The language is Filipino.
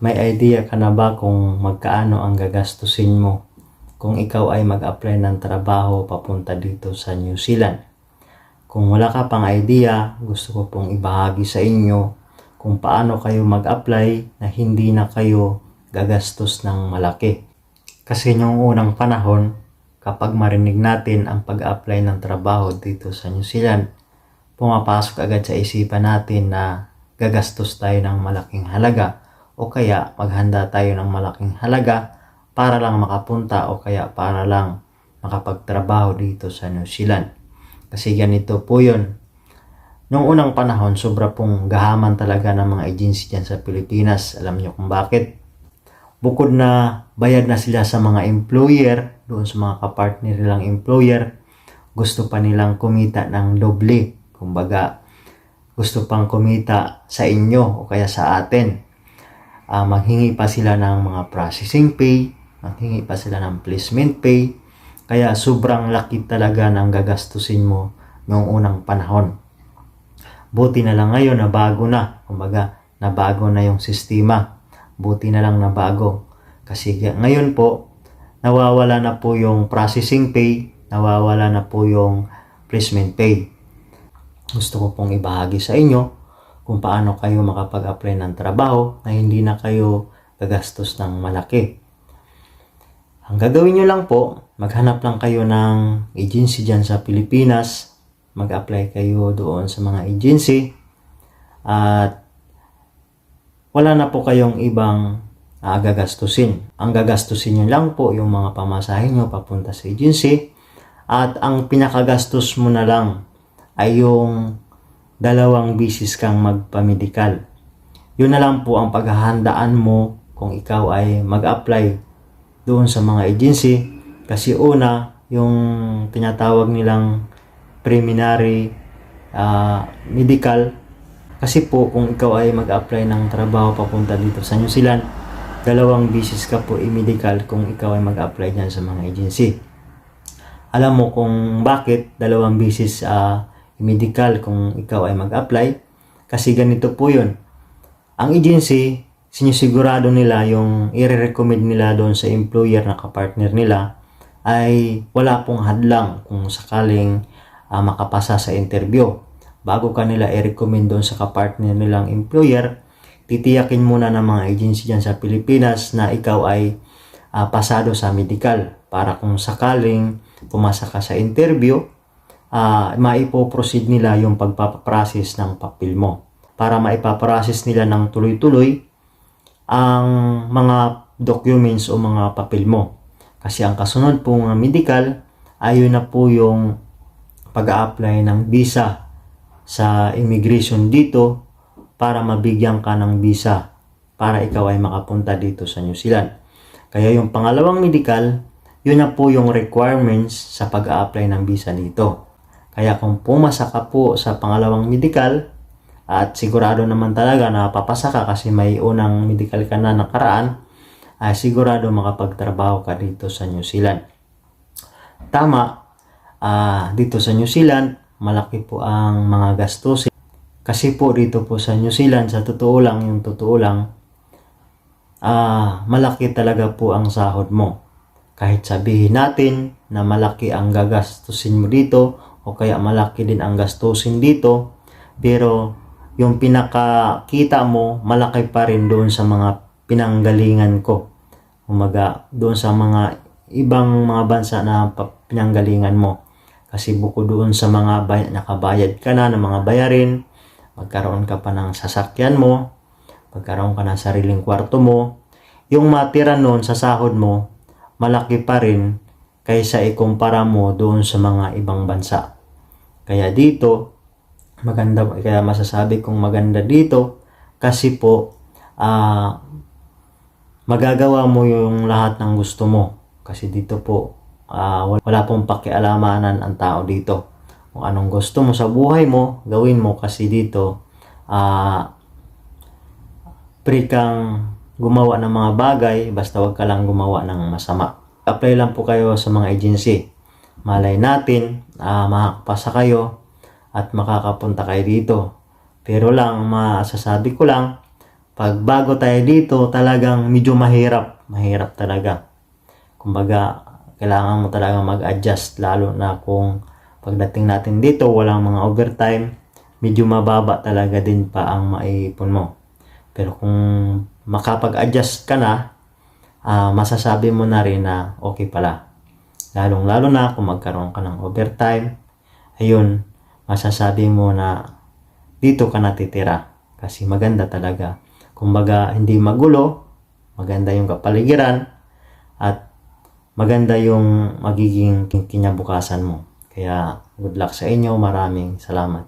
May idea ka na ba kung magkaano ang gagastusin mo kung ikaw ay mag-apply ng trabaho papunta dito sa New Zealand? Kung wala ka pang idea, gusto ko pong ibahagi sa inyo kung paano kayo mag-apply na hindi na kayo gagastos ng malaki. Kasi yung unang panahon, kapag marinig natin ang pag-apply ng trabaho dito sa New Zealand, pumapasok agad sa isipan natin na gagastos tayo ng malaking halaga o kaya maghanda tayo ng malaking halaga para lang makapunta o kaya para lang makapagtrabaho dito sa New Zealand. Kasi ganito po yun. Noong unang panahon, sobra pong gahaman talaga ng mga agency dyan sa Pilipinas. Alam niyo kung bakit? Bukod na bayad na sila sa mga employer, doon sa mga kapartner nilang employer, gusto pa nilang kumita ng doble. Kumbaga, gusto pang kumita sa inyo o kaya sa atin. Maghingi pa sila ng mga processing pay, maghingi pa sila ng placement pay, kaya sobrang laki talaga ng gagastusin mo noong unang panahon. Buti na lang ngayon na bago na, kumbaga nabago na yung sistema, buti na lang na bago. Kasi ngayon po, nawawala na po yung processing pay, nawawala na po yung placement pay. Gusto ko pong ibahagi sa inyo kung paano kayo makapag-apply ng trabaho na hindi na kayo gagastos ng malaki. Ang gagawin nyo lang po, maghanap lang kayo ng agency dyan sa Pilipinas, mag-apply kayo doon sa mga agency, at wala na po kayong ibang gagastusin. Ang gagastusin nyo lang po yung mga pamasahin nyo papunta sa agency, at ang pinakagastos mo na lang ay yung 2 bisis kang magpamedikal. Yun na lang po ang paghahandaan mo kung ikaw ay mag-apply doon sa mga agency. Kasi una, yung tinatawag nilang preliminary medical. Kasi po kung ikaw ay mag-apply ng trabaho papunta dito sa New Zealand, 2 bisis ka po i-medical kung ikaw ay mag-apply dyan sa mga agency. Alam mo kung bakit 2 bisis medical kung ikaw ay mag-apply? Kasi ganito po yun. Ang agency, sinisigurado nila yung i-recommend nila doon sa employer na kapartner nila ay wala pong hadlang kung sakaling makapasa sa interview. Bago ka nila i-recommend doon sa kapartner nilang employer, titiyakin muna ng mga agency dyan sa Pilipinas na ikaw ay pasado sa medical para kung sakaling pumasa ka sa interview, maipoproceed nila yung pagpapaprocess ng papel mo para maipaprocess nila ng tuloy-tuloy ang mga documents o mga papel mo. Kasi ang kasunod po ng medical ay yun na po yung pag-a-apply ng visa sa immigration dito para mabigyan ka ng visa para ikaw ay makapunta dito sa New Zealand. Kaya yung pangalawang medical, yun na po yung requirements sa pag-a-apply ng visa dito. Kaya kung pumasa ka po sa pangalawang medical at sigurado naman talaga na papasa ka kasi may unang medical ka na nakaraan, ay sigurado makapagtrabaho ka dito sa New Zealand. Tama, dito sa New Zealand, malaki po ang mga gastusin. Kasi po dito po sa New Zealand, sa totoo lang, malaki talaga po ang sahod mo. Kahit sabihin natin na malaki ang gagastusin mo dito, o kaya malaki din ang gastusin dito, pero yung pinakakita mo malaki pa rin doon sa mga pinanggalingan ko. Umaga doon sa mga ibang mga bansa na pinanggalingan mo. Kasi bukod doon sa mga nakabayad ka na ng mga bayarin, magkaroon ka pa ng sasakyan mo, magkaroon ka ng sariling kwarto mo, yung matira noon sa sahod mo malaki pa rin kaysa ikumpara mo doon sa mga ibang bansa. Kaya dito, maganda, kaya masasabi kong maganda dito kasi po magagawa mo yung lahat ng gusto mo. Kasi dito po, wala pong pakialamanan ang tao dito. Kung anong gusto mo sa buhay mo, gawin mo kasi dito free kang gumawa ng mga bagay, basta wag ka lang gumawa ng masama. Apply lang po kayo sa mga agency. Malay natin, makakapasa kayo at makakapunta kayo dito. Pero lang, masasabi ko lang, Pag bago tayo dito, talagang medyo mahirap. Mahirap talaga. Kumbaga, kailangan mo talaga mag-adjust, lalo na kung pagdating natin dito, walang mga overtime, medyo mababa talaga din pa ang maiipon mo. Pero kung makapag-adjust ka na, masasabi mo na rin na okay pala. Lalong-lalo na kung magkaroon ka ng overtime, ayun, masasabi mo na dito ka natitira. Kasi maganda talaga. Kumbaga, hindi magulo, maganda yung kapaligiran, at maganda yung magiging kinabukasan mo. Kaya, good luck sa inyo. Maraming salamat.